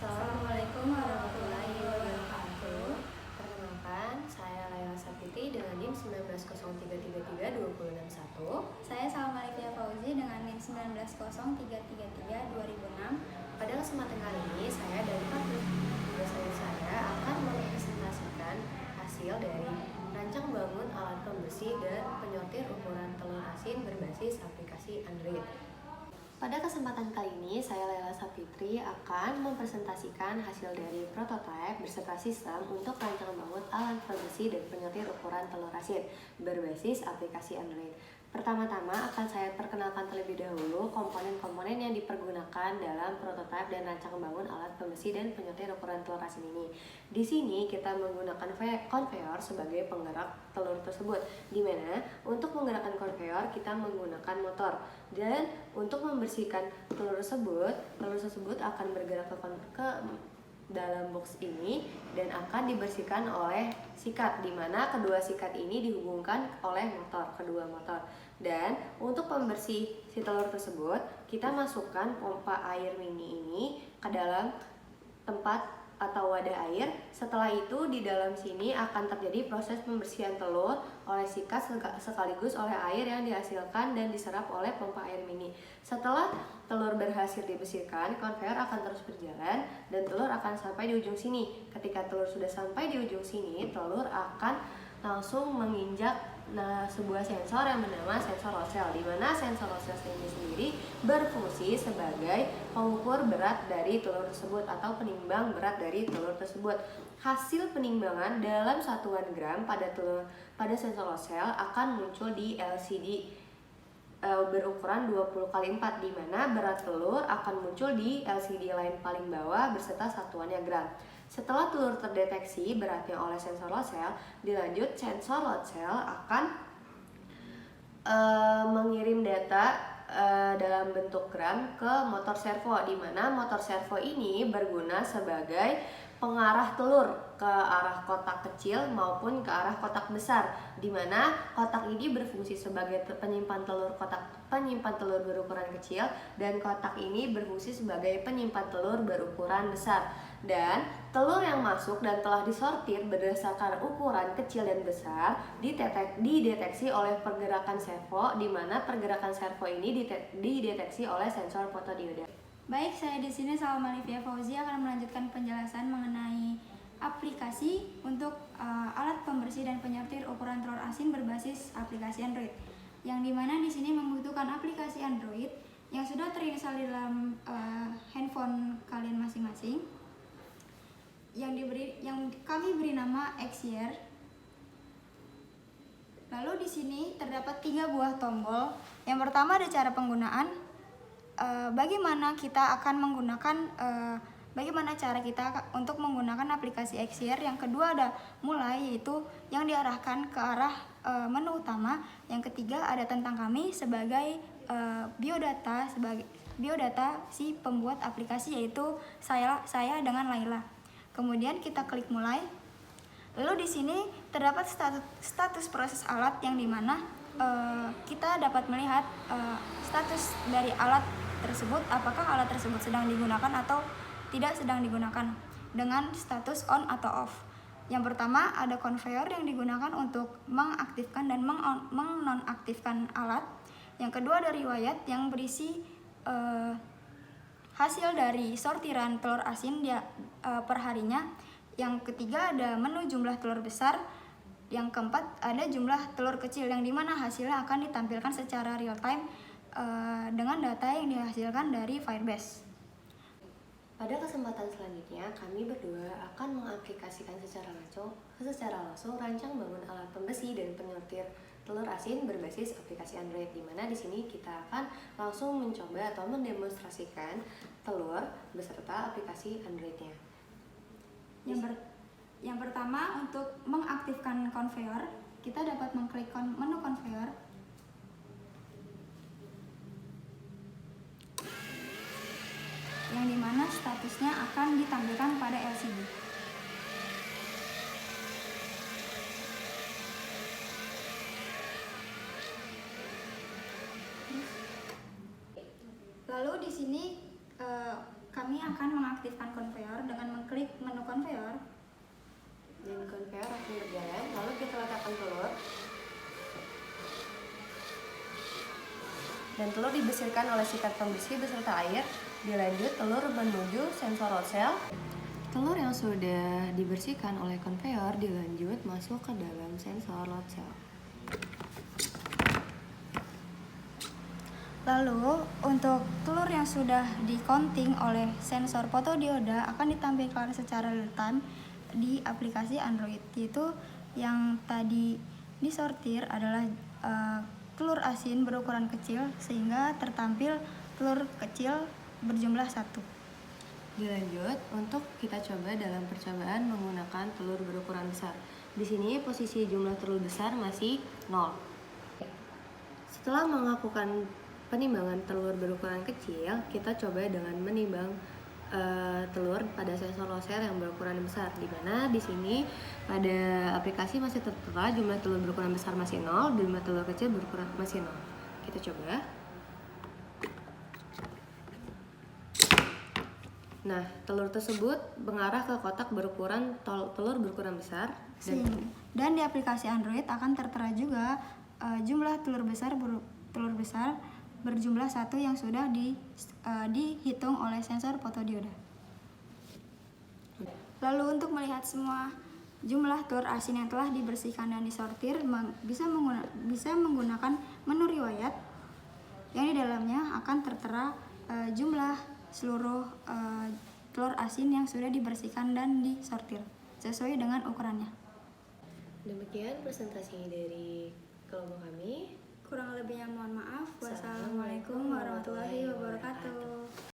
Assalamualaikum warahmatullahi wabarakatuh. Perkenalkan, saya Laila Sapitri dengan NIM 1903332061. Saya Salma Olivia Fauzi dengan NIM 1903332006. Pada kesempatan kali ini, saya dari dosen saya akan mempresentasikan hasil dari rancang bangun alat pembersih dan penyortir ukuran telur asin berbasis aplikasi Android. Pada kesempatan kali ini, saya Laila Sapitri akan mempresentasikan hasil dari prototipe beserta sistem untuk rancang bangun alat pembersih dan penyortir ukuran telur asin berbasis aplikasi Android. Pertama-tama akan saya perkenalkan terlebih dahulu komponen-komponen yang dipergunakan dalam prototipe dan rancang bangun alat pembersih dan penyortir ukuran telur asin ini. Di sini kita menggunakan konveyor sebagai penggerak telur tersebut, di mana untuk menggerakkan konveyor kita menggunakan motor, dan untuk membersihkan telur tersebut akan bergerak ke dalam box ini dan akan dibersihkan oleh sikat, di mana kedua sikat ini dihubungkan oleh kedua motor. Dan untuk pembersih si telur tersebut, kita masukkan pompa air mini ini ke dalam tempat atau wadah air. Setelah itu di dalam sini akan terjadi proses pembersihan telur oleh sikat sekaligus oleh air yang dihasilkan dan diserap oleh pompa air mini. Setelah telur berhasil dibersihkan, konveyor akan terus berjalan dan telur akan sampai di ujung sini. Ketika telur sudah sampai di ujung sini, telur akan langsung menginjak sebuah sensor yang bernama sensor Rossel, di mana sensor Rossel ini sendiri berfungsi sebagai pengukur berat dari telur tersebut atau penimbang berat dari telur tersebut. Hasil penimbangan dalam satuan gram pada sensor Rossel akan muncul di LCD berukuran 20x4, di mana berat telur akan muncul di LCD lain paling bawah beserta satuannya gram. Setelah telur terdeteksi beratnya oleh sensor Rossel, dilanjut sensor Rossel akan mengirim data dalam bentuk gram ke motor servo, di mana motor servo ini berguna sebagai pengarah telur ke arah kotak kecil maupun ke arah kotak besar, di mana kotak ini berfungsi sebagai penyimpan telur berukuran kecil dan kotak ini berfungsi sebagai penyimpan telur berukuran besar. Dan telur yang masuk dan telah disortir berdasarkan ukuran kecil dan besar dideteksi oleh pergerakan servo, di mana pergerakan servo ini dideteksi oleh sensor fotodioda. Baik, saya di sini Salma Olivia Fauzi akan melanjutkan penjelasan mengenai aplikasi untuk alat pembersih dan penyortir ukuran telur asin berbasis aplikasi Android. Yang dimana di sini membutuhkan aplikasi Android yang sudah terinstall di dalam handphone kalian masing-masing, yang kami beri nama Xyear. Lalu di sini terdapat 3 buah tombol. Yang pertama ada cara penggunaan, bagaimana cara kita untuk menggunakan aplikasi Xyear. Yang kedua ada mulai, yaitu yang diarahkan ke arah menu utama. Yang ketiga ada tentang kami sebagai biodata si pembuat aplikasi, yaitu saya dengan Laila. Kemudian kita klik mulai. Lalu di sini terdapat status proses alat, yang dimana kita dapat melihat status dari alat tersebut, apakah alat tersebut sedang digunakan atau tidak sedang digunakan, dengan status on atau off. Yang pertama ada konveyor yang digunakan untuk mengaktifkan dan menonaktifkan alat. Yang kedua ada riwayat yang berisi hasil dari sortiran telur asin per harinya. Yang ketiga ada menu jumlah telur besar. Yang keempat ada jumlah telur kecil, yang dimana hasilnya akan ditampilkan secara real time dengan data yang dihasilkan dari Firebase. Pada kesempatan selanjutnya, kami berdua akan mengaplikasikan secara langsung rancang bangun alat pembersih dan penyortir telur asin berbasis aplikasi Android, di mana di sini kita akan langsung mencoba atau mendemonstrasikan telur beserta aplikasi Androidnya. Yang pertama, untuk mengaktifkan konveyor, kita dapat mengklik menu konveyor. Yang dimana statusnya akan ditampilkan pada LCD. Lalu di sini Kami akan mengaktifkan konveyor dengan mengklik menu konveyor. Dan konveyor akan berjalan, lalu kita letakkan telur. Dan telur dibersihkan oleh sikat pembersih beserta air. Dilanjut, telur menuju sensor load cell. Telur yang sudah dibersihkan oleh konveyor dilanjut masuk ke dalam sensor load cell. Lalu, untuk telur yang sudah di-counting oleh sensor fotodioda akan ditampilkan secara real time di aplikasi Android. Yaitu yang tadi disortir adalah telur asin berukuran kecil sehingga tertampil telur kecil berjumlah 1. Dilanjut, untuk kita coba dalam percobaan menggunakan telur berukuran besar. Di sini posisi jumlah telur besar masih 0. Setelah melakukan penimbangan telur berukuran kecil, kita coba dengan menimbang telur pada sensor load cell yang berukuran besar, di mana di sini pada aplikasi masih tertera jumlah telur berukuran besar masih 0, jumlah telur kecil berukuran masih 0. Kita coba. Nah, telur tersebut mengarah ke kotak berukuran telur berukuran besar dan di aplikasi Android akan tertera juga jumlah telur besar berjumlah 1 yang sudah dihitung oleh sensor fotodioda. Lalu untuk melihat semua jumlah telur asin yang telah dibersihkan dan disortir bisa menggunakan menu riwayat yang di dalamnya akan tertera jumlah seluruh telur asin yang sudah dibersihkan dan disortir sesuai dengan ukurannya. Demikian presentasi dari kelompok kami. Kurang lebihnya mohon maaf. Wassalamualaikum warahmatullahi wabarakatuh.